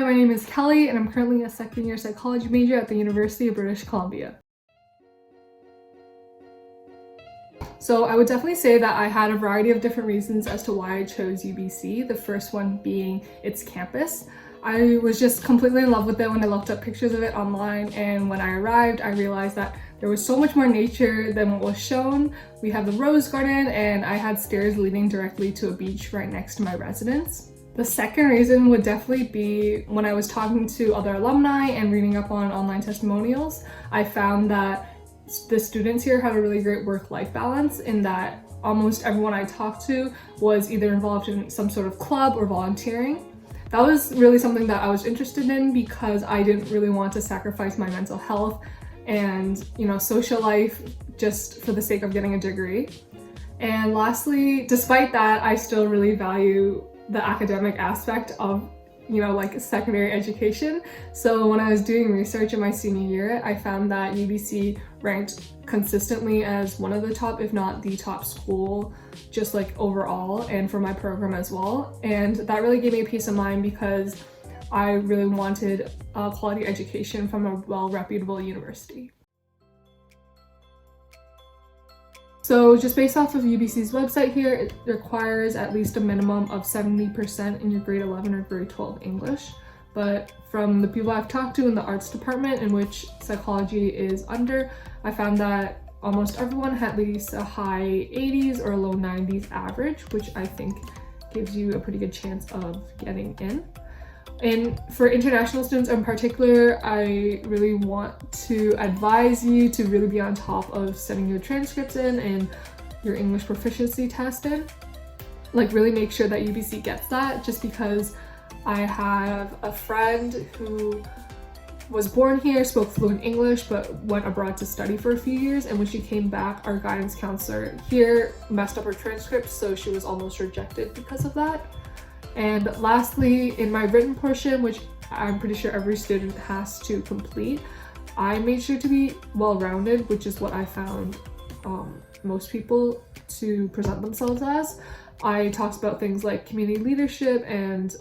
my name is Kelly and I'm currently a second year psychology major at the University of British Columbia. So I would definitely say that I had a variety of different reasons as to why I chose UBC, the first one being its campus. I was just completely in love with it when I looked up pictures of it online, and when I arrived I realized that there was so much more nature than what was shown. We have the Rose Garden and I had stairs leading directly to a beach right next to my residence. The second reason would definitely be when I was talking to other alumni and reading up on online testimonials, I found that the students here had a really great work-life balance in that almost everyone I talked to was either involved in some sort of club or volunteering. That was really something that I was interested in because I didn't really want to sacrifice my mental health and, social life just for the sake of getting a degree. And lastly, despite that, I still really value the academic aspect of secondary education. So when I was doing research in my senior year, I found that UBC ranked consistently as one of the top, if not the top school, just overall and for my program as well. And that really gave me a peace of mind because I really wanted a quality education from a well-reputable university. So just based off of UBC's website here, it requires at least a minimum of 70% in your grade 11 or grade 12 English. But from the people I've talked to in the arts department, in which psychology is under, I found that almost everyone had at least a high 80s or low 90s average, which I think gives you a pretty good chance of getting in. And for international students in particular, I really want to advise you to really be on top of sending your transcripts in and your English proficiency test in. Really make sure that UBC gets that, just because I have a friend who was born here, spoke fluent English, but went abroad to study for a few years, and when she came back, our guidance counselor here messed up her transcripts, so she was almost rejected because of that. And lastly, in my written portion, which I'm pretty sure every student has to complete, I made sure to be well-rounded, which is what I found most people to present themselves as. I talked about things like community leadership and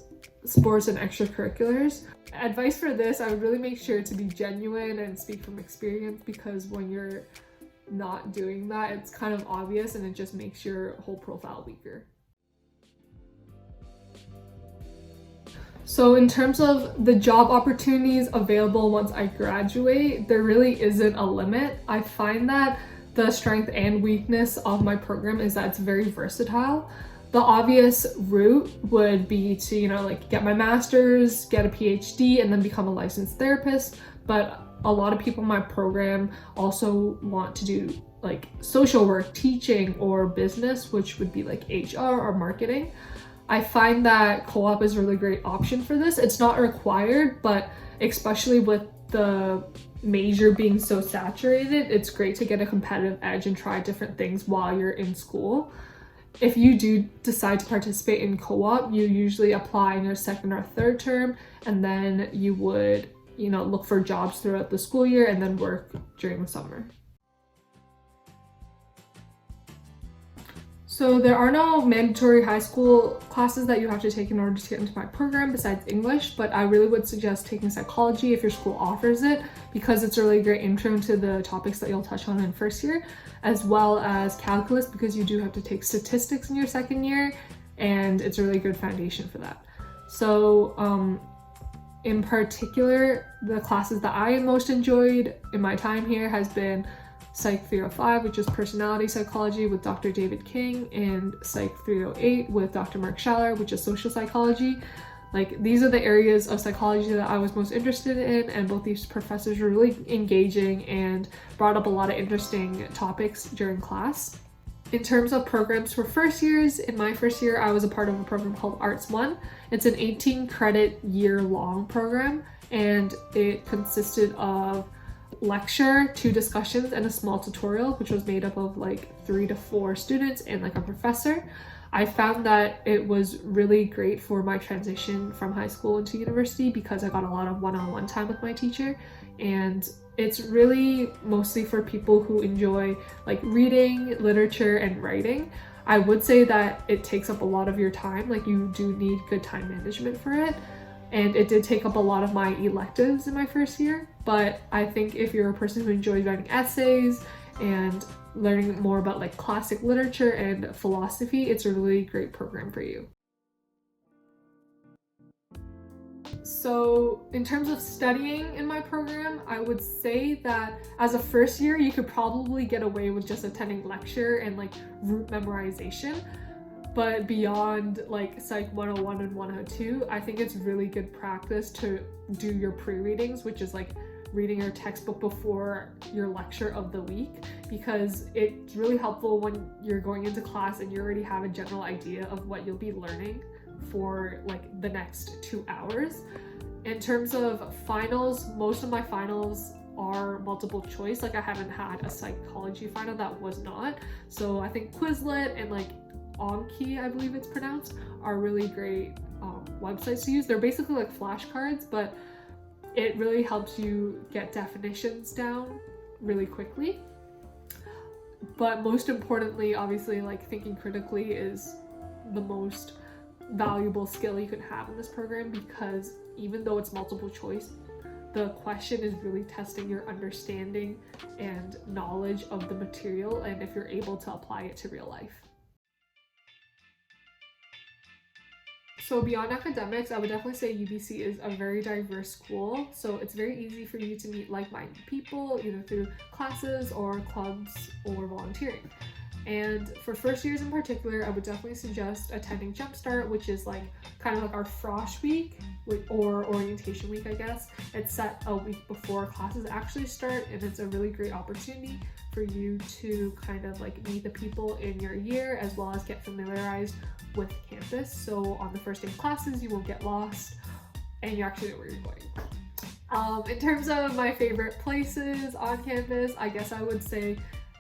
sports and extracurriculars. Advice for this, I would really make sure to be genuine and speak from experience, because when you're not doing that, it's kind of obvious and it just makes your whole profile weaker. So in terms of the job opportunities available once I graduate, there really isn't a limit. I find that the strength and weakness of my program is that it's very versatile. The obvious route would be to, get my master's, get a PhD, and then become a licensed therapist. But a lot of people in my program also want to do social work, teaching, or business, which would be HR or marketing. I find that co-op is a really great option for this. It's not required, but especially with the major being so saturated, it's great to get a competitive edge and try different things while you're in school. If you do decide to participate in co-op, you usually apply in your second or third term, and then you would, look for jobs throughout the school year and then work during the summer. So there are no mandatory high school classes that you have to take in order to get into my program besides English, but I really would suggest taking psychology if your school offers it, because it's a really great intro to the topics that you'll touch on in first year, as well as calculus, because you do have to take statistics in your second year, and it's a really good foundation for that. So in particular, the classes that I most enjoyed in my time here has been Psych 305, which is personality psychology with Dr. David King, and Psych 308 with Dr. Mark Schaller, which is social psychology. These are the areas of psychology that I was most interested in, and both these professors were really engaging and brought up a lot of interesting topics during class. In terms of programs for first years, in my first year, I was a part of a program called Arts 1. It's an 18-credit year-long program, and it consisted of lecture, 2 discussions, and a small tutorial, which was made up of 3 to 4 students and a professor. I found that it was really great for my transition from high school into university because I got a lot of one-on-one time with my teacher, and it's really mostly for people who enjoy reading, literature, and writing. I would say that it takes up a lot of your time, you do need good time management for it. and it did take up a lot of my electives in my first year. But I think if you're a person who enjoys writing essays and learning more about like classic literature and philosophy, it's a really great program for you. So in terms of studying in my program, I would say that as a first year, you could probably get away with just attending lecture and like root memorization. But beyond like Psych 101 and 102, I think it's really good practice to do your pre-readings, which is like reading your textbook before your lecture of the week, because it's really helpful when you're going into class and you already have a general idea of what you'll be learning for like the next 2 hours. In terms of finals, most of my finals are multiple choice. Like I haven't had a psychology final that was not. So I think Quizlet and like Anki, I believe it's pronounced, are really great websites to use. They're basically like flashcards, but it really helps you get definitions down really quickly. But most importantly, obviously, like thinking critically is the most valuable skill you can have in this program, because even though it's multiple choice, the question is really testing your understanding and knowledge of the material, and if you're able to apply it to real life. So beyond academics, I would definitely say UBC is a very diverse school. So it's very easy for you to meet like-minded people, either through classes or clubs or volunteering. And for first years in particular, I would definitely suggest attending Jumpstart, which is like kind of like our Frosh week or orientation week, I guess. It's set a week before classes actually start, and it's a really great opportunity for you to kind of like meet the people in your year as well as get familiarized with campus. So on the first day of classes, you won't get lost and you actually know where you're going. In terms of my favorite places on campus, I guess I would say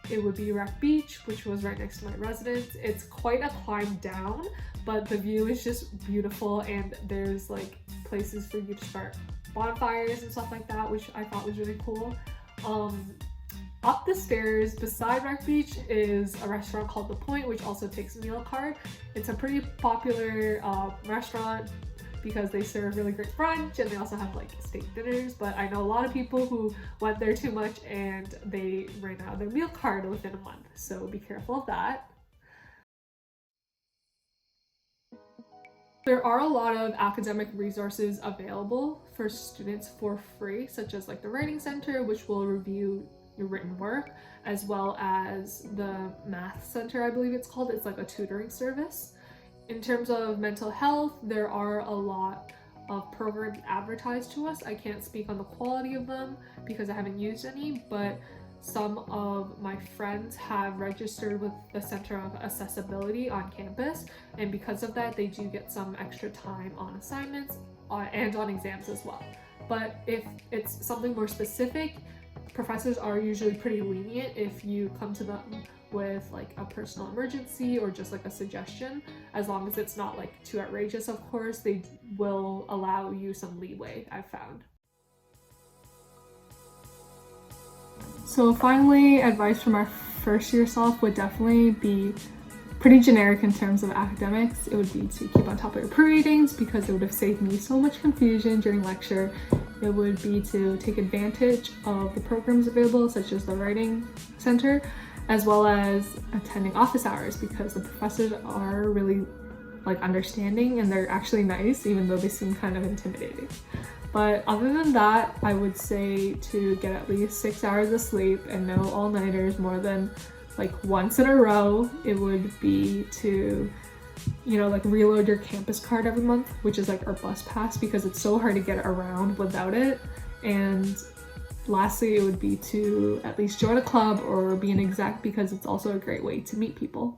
it would be Wreck Beach, which was right next to my residence. It's quite a climb down, but the view is just beautiful, and there's like places for you to start bonfires and stuff like that, which I thought was really cool. Up the stairs beside Wreck Beach is a restaurant called The Point, which also takes a meal card. It's a pretty popular restaurant because they serve really great brunch, and they also have like steak dinners. But I know a lot of people who went there too much and they ran out of their meal card within a month, so be careful of that. There are a lot of academic resources available for students for free, such as like the Writing Center, which will review your written work, as well as the Math Center, I believe it's called. It's like a tutoring service. In terms of mental health, there are a lot of programs advertised to us. I can't speak on the quality of them because I haven't used any, but some of my friends have registered with the Center of Accessibility on campus, and because of that, they do get some extra time on assignments and on exams as well. But if it's something more specific, professors are usually pretty lenient if you come to them with like a personal emergency or just like a suggestion. As long as it's not like too outrageous, of course, they will allow you some leeway, I've found. So finally, advice from our first year self would definitely be pretty generic in terms of academics. It would be to keep on top of your pre-readings, because it would have saved me so much confusion during lecture. It would be to take advantage of the programs available, such as the Writing Center, as well as attending office hours, because the professors are really like understanding and they're actually nice, even though they seem kind of intimidating. But other than that, I would say to get at least 6 hours of sleep and no all-nighters more than like once in a row. It would be to, you know, like reload your campus card every month, which is like our bus pass, because it's so hard to get around without it. And lastly, it would be to at least join a club or be an exec, because it's also a great way to meet people.